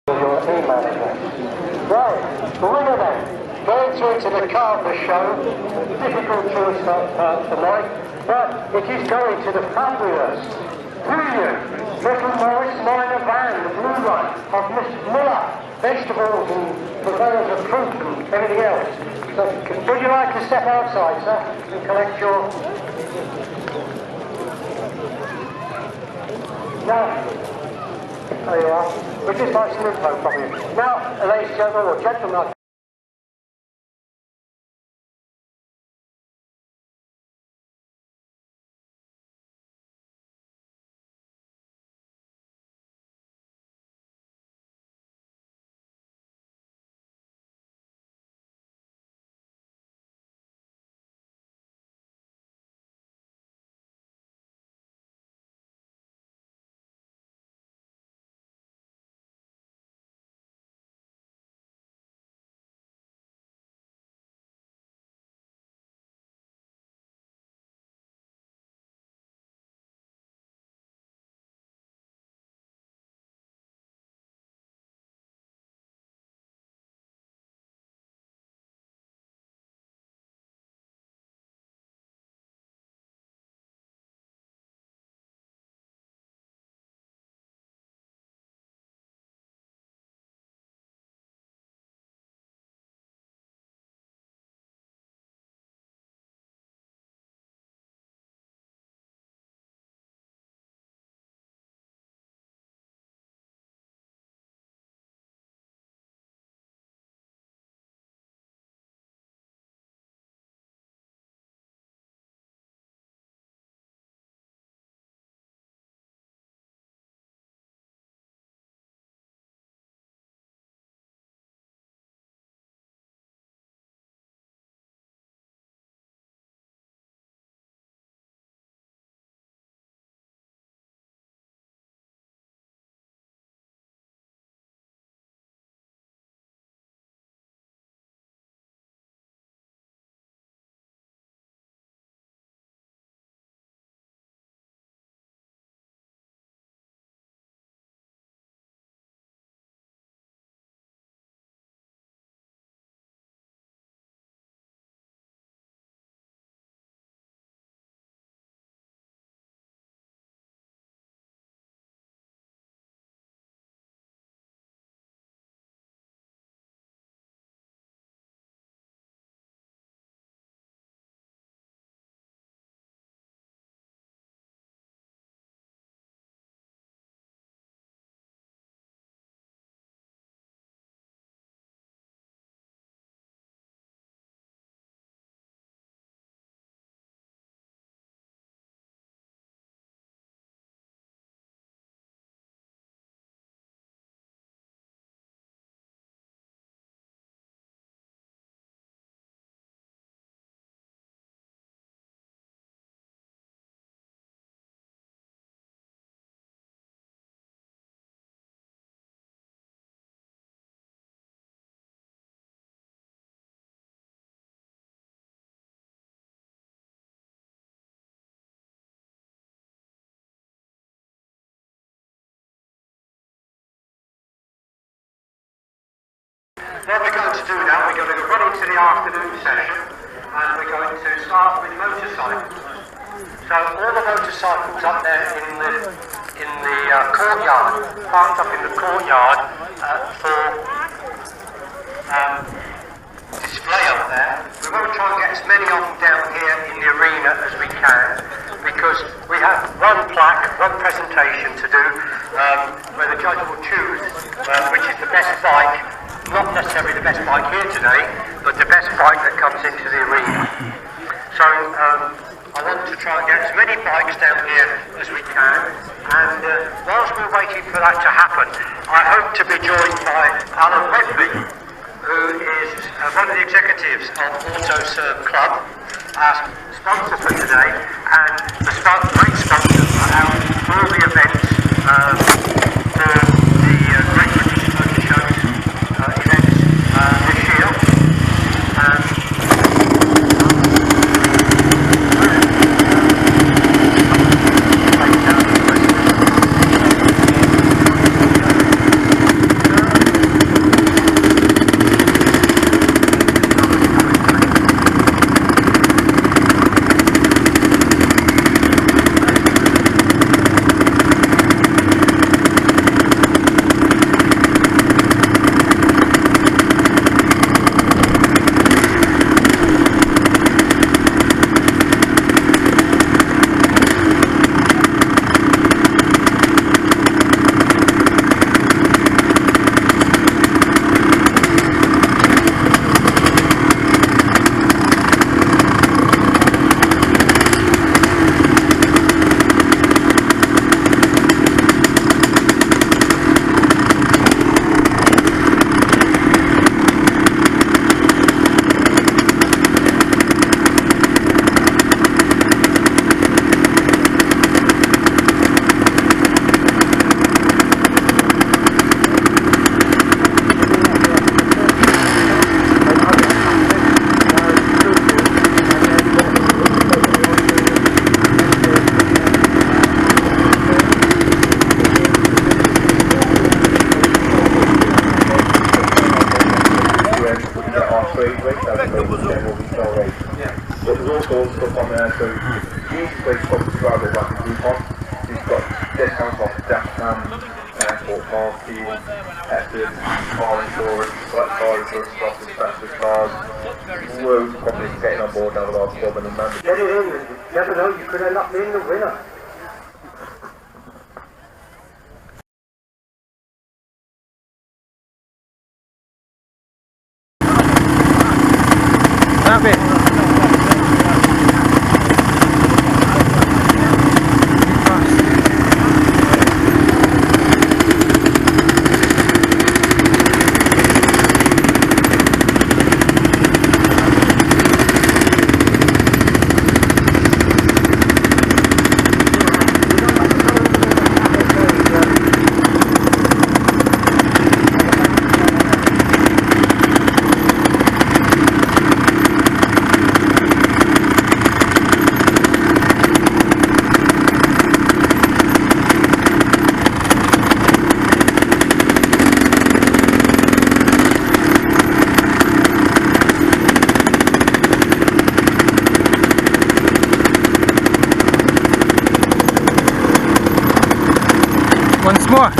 Your email address. Right, the winner then. Going through to the car of the show. Difficult choice tonight, but it is going to the fabulous, brilliant Little Morris Minor Van, the blue one of Miss Miller. Vegetables and purveyors of fruit and everything else. So, would you like to step outside, sir, and collect your... No. There you are. We'd just like some info from you. Now, ladies and gentlemen, or gentlemen, What we're going to do now, we're going to run into the afternoon session, and we're going to start with motorcycles. So all the motorcycles up there in the courtyard, parked up in the courtyard for display up there. We want to try and get as many of them down here in the arena as we can, because we have one plaque, one presentation to do, where the judge will choose which is the best bike, not necessarily the best bike here today, but the best bike that comes into the arena. So I want to try and get as many bikes down here as we can, and whilst we're waiting for that to happen, I hope to be joined by Alan Wedby, who is one of the executives of AutoServe Club, our sponsor for today, and the great sponsor for all the events for the Great British Motor Shows events this year. But there's also stuff on there, so the easiest way to probably describe it like a Groupon. You've got discounts off dash cams, airport parking, Essence, car insurance, select car insurance, cost of specialist cars. Loads of companies getting on board now with our club and the members. Get it in, you never know, you could end up being the winner. Once more.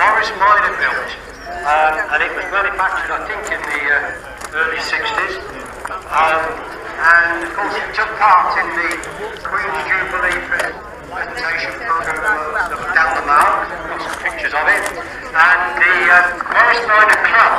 Morris Minor built, and it was manufactured, I think, in the early 60s. And of course, it took part in the Queen's Jubilee presentation programme that was down the Mall. Got some pictures of it. And the Morris Minor Club